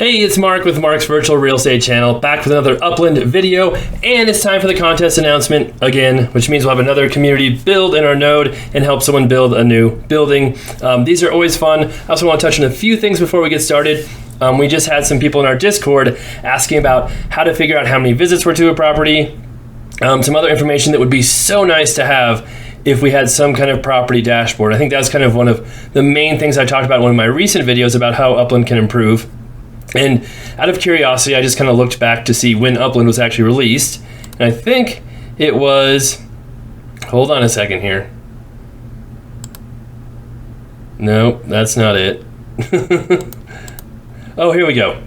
Hey, it's Mark with Mark's Virtual Real Estate Channel, back with another Upland video, and it's time for the contest announcement again, which means we'll have another community build in our node and help someone build a new building. These are always fun. I also want to touch on a few things before we get started. We just had some people in our Discord asking about how to figure out how many visits were to a property, some other information that would be so nice to have if we had some kind of property dashboard. I think that's kind of one of the main things I talked about in one of my recent videos about how Upland can improve. And out of curiosity, I just kind of looked back to see when Upland was actually released. And I think it was, hold on a second here. No, that's not it. Oh, here we go.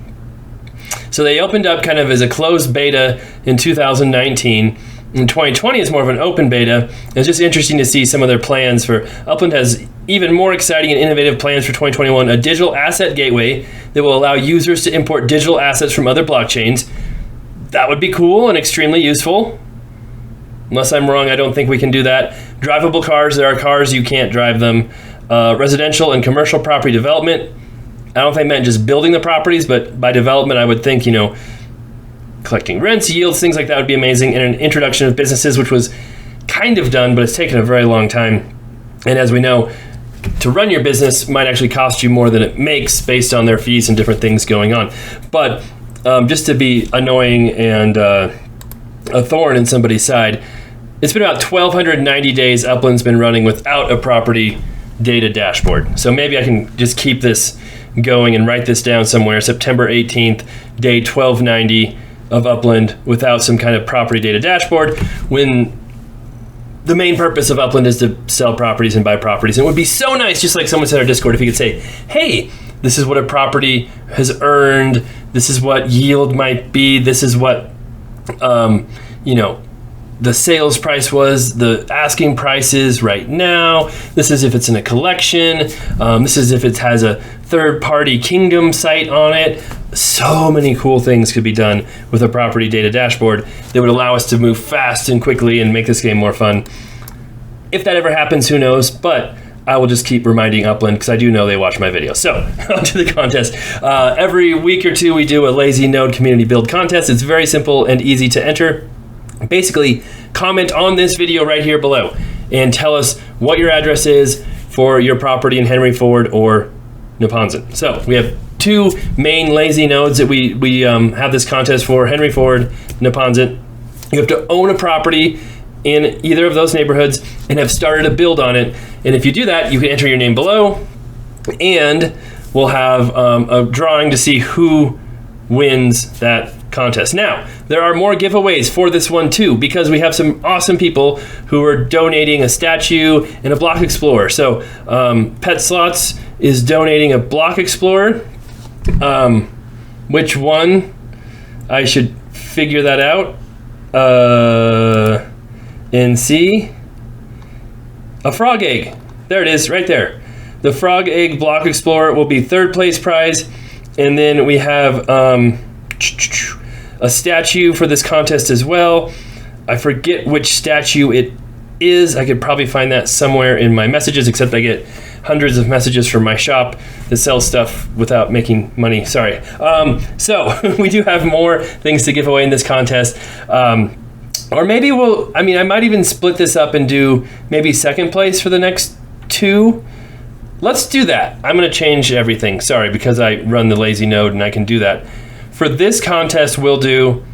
So they opened up kind of as a closed beta in 2019. In 2020, it's more of an open beta. It's just interesting to see some of their plans for Upland has even more exciting and innovative plans for 2021, a digital asset gateway that will allow users to import digital assets from other blockchains. That would be cool and extremely useful. Unless I'm wrong, I don't think we can do that. Drivable cars, there are cars, you can't drive them. Residential and commercial property development. I don't think I meant just building the properties, but by development, I would think, collecting rents, yields, things like that would be amazing. And an introduction of businesses, which was kind of done, but it's taken a very long time. And as we know, to run your business might actually cost you more than it makes based on their fees and different things going on. But just to be annoying and a thorn in somebody's side, it's been about 1,290 days Upland's been running without a property data dashboard. So maybe I can just keep this going and write this down somewhere. September 18th, day 1290 of Upland without some kind of property data dashboard, when the main purpose of Upland is to sell properties and buy properties. And it would be so nice, just like someone said in our Discord, if you could say, hey, this is what a property has earned, this is what yield might be, this is what the sales price was, the asking price is right now, this is if it's in a collection, this is if it has a third-party kingdom site on it. So many cool things could be done with a property data dashboard that would allow us to move fast and quickly and make this game more fun. If that ever happens, who knows, but I will just keep reminding Upland because I do know they watch my videos. So, on to the contest. Every week or two, we do a lazy node community build contest. It's very simple and easy to enter. Basically, comment on this video right here below and tell us what your address is for your property in Henry Ford or Neponset. So we have two main lazy nodes that we have this contest for, Henry Ford, Neponset. You have to own a property in either of those neighborhoods and have started a build on it. And if you do that, you can enter your name below, and we'll have a drawing to see who wins that contest. Now, there are more giveaways for this one too, because we have some awesome people who are donating a statue and a block explorer. So Pet Slots is donating a block explorer. Which one? I should figure that out. And see. A frog egg. There it is, right there. The frog egg block explorer will be third place prize. And then we have a statue for this contest as well. I forget which statue it is. I could probably find that somewhere in my messages, except I get hundreds of messages from my shop that sells stuff without making money. Sorry. So we do have more things to give away in this contest. Or maybe I might even split this up and do maybe second place for the next two. Let's do that. I'm going to change everything. Sorry, because I run the lazy node and I can do that. For this contest, we'll do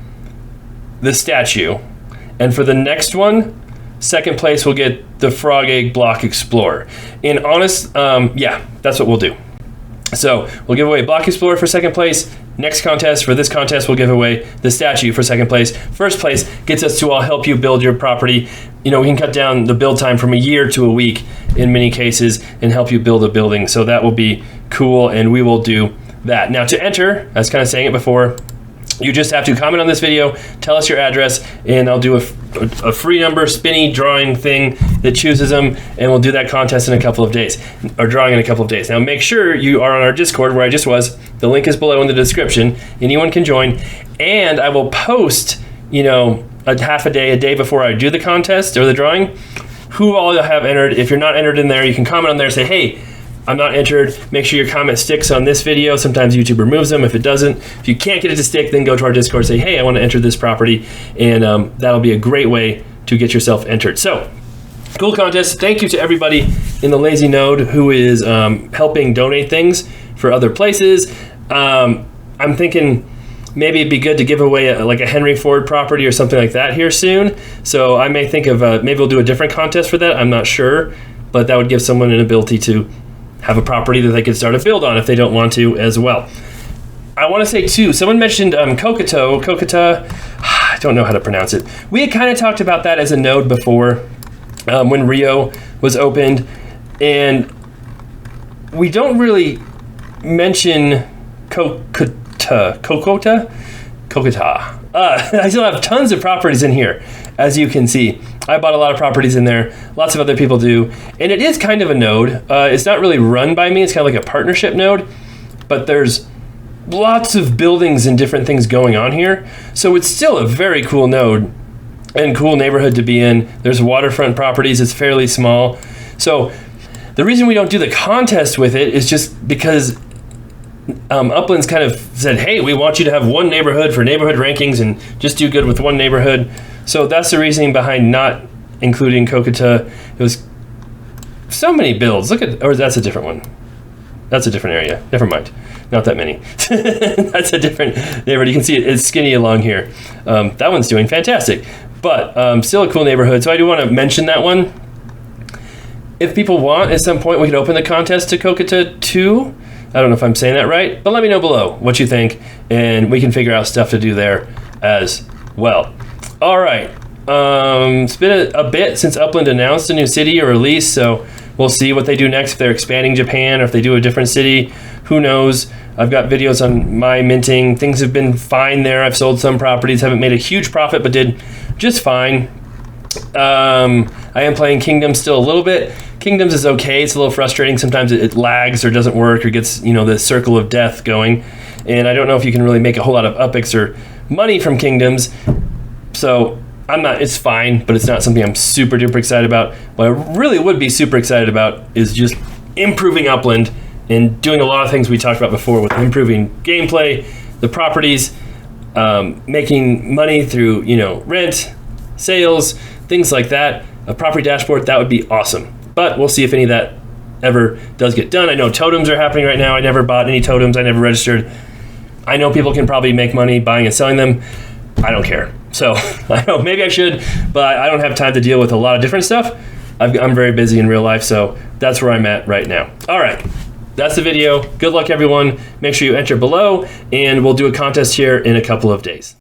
the statue. And for the next one, second place will get the frog egg block explorer. In honest, that's what we'll do. So we'll give away block explorer for second place. Next contest, for this contest, we'll give away the statue for second place. First place gets us to all help you build your property. We can cut down the build time from a year to a week in many cases and help you build a building. So that will be cool, and we will do that. Now, to enter, I was kind of saying it before, you just have to comment on this video, tell us your address, and I'll do a free number spinny drawing thing that chooses them, and we'll do that contest in a couple of days, or drawing in a couple of days. Now, make sure you are on our Discord where I just was. The link is below in the description. Anyone can join, and I will post, a half a day before I do the contest or the drawing, who all have entered. If you're not entered in there, you can comment on there and say, hey, I'm not entered, make sure your comment sticks on this video. Sometimes YouTube removes them. If it doesn't, if you can't get it to stick, then go to our Discord, say, hey, I want to enter this property, and that'll be a great way to get yourself entered. So, cool contest. Thank you to everybody in the Lazy Node who is helping donate things for other places. I'm thinking maybe it'd be good to give away like a Henry Ford property or something like that here soon. So I may think of maybe we'll do a different contest for that. I'm not sure, but that would give someone an ability to have a property that they could start a build on if they don't want to as well. I want to say too, someone mentioned Kokota, I don't know how to pronounce it. We had kind of talked about that as a node before when Rio was opened, and we don't really mention Kokota. I still have tons of properties in here, as you can see. I bought a lot of properties in there. Lots of other people do. And it is kind of a node. It's not really run by me. It's kind of like a partnership node. But there's lots of buildings and different things going on here. So it's still a very cool node and cool neighborhood to be in. There's waterfront properties. It's fairly small. So the reason we don't do the contest with it is just because Upland's kind of said, hey, we want you to have one neighborhood for neighborhood rankings and just do good with one neighborhood. So that's the reasoning behind not including Kokota. It was so many builds. Look at, or that's a different one. That's a different area. Never mind. Not that many. That's a different neighborhood. You can see it's skinny along here. That one's doing fantastic. But still a cool neighborhood. So I do want to mention that one. If people want, at some point, we could open the contest to Kokota 2. I don't know if I'm saying that right, but let me know below what you think, and we can figure out stuff to do there as well. All right. It's been a bit since Upland announced a new city or release, so we'll see what they do next, if they're expanding Japan or if they do a different city. Who knows? I've got videos on my minting. Things have been fine there. I've sold some properties, haven't made a huge profit, but did just fine. I am playing Kingdoms still a little bit. Kingdoms is okay. It's a little frustrating. Sometimes it lags or doesn't work or gets, the circle of death going. And I don't know if you can really make a whole lot of upics or money from Kingdoms. So it's fine, but it's not something I'm super duper excited about. What I really would be super excited about is just improving Upland and doing a lot of things we talked about before with improving gameplay, the properties, making money through, rent, sales, things like that. A property dashboard, that would be awesome. But we'll see if any of that ever does get done. I know totems are happening right now. I never bought any totems. I never registered. I know people can probably make money buying and selling them. I don't care. So I know maybe I should, but I don't have time to deal with a lot of different stuff. I'm very busy in real life, so that's where I'm at right now. All right, that's the video. Good luck, everyone. Make sure you enter below, and we'll do a contest here in a couple of days.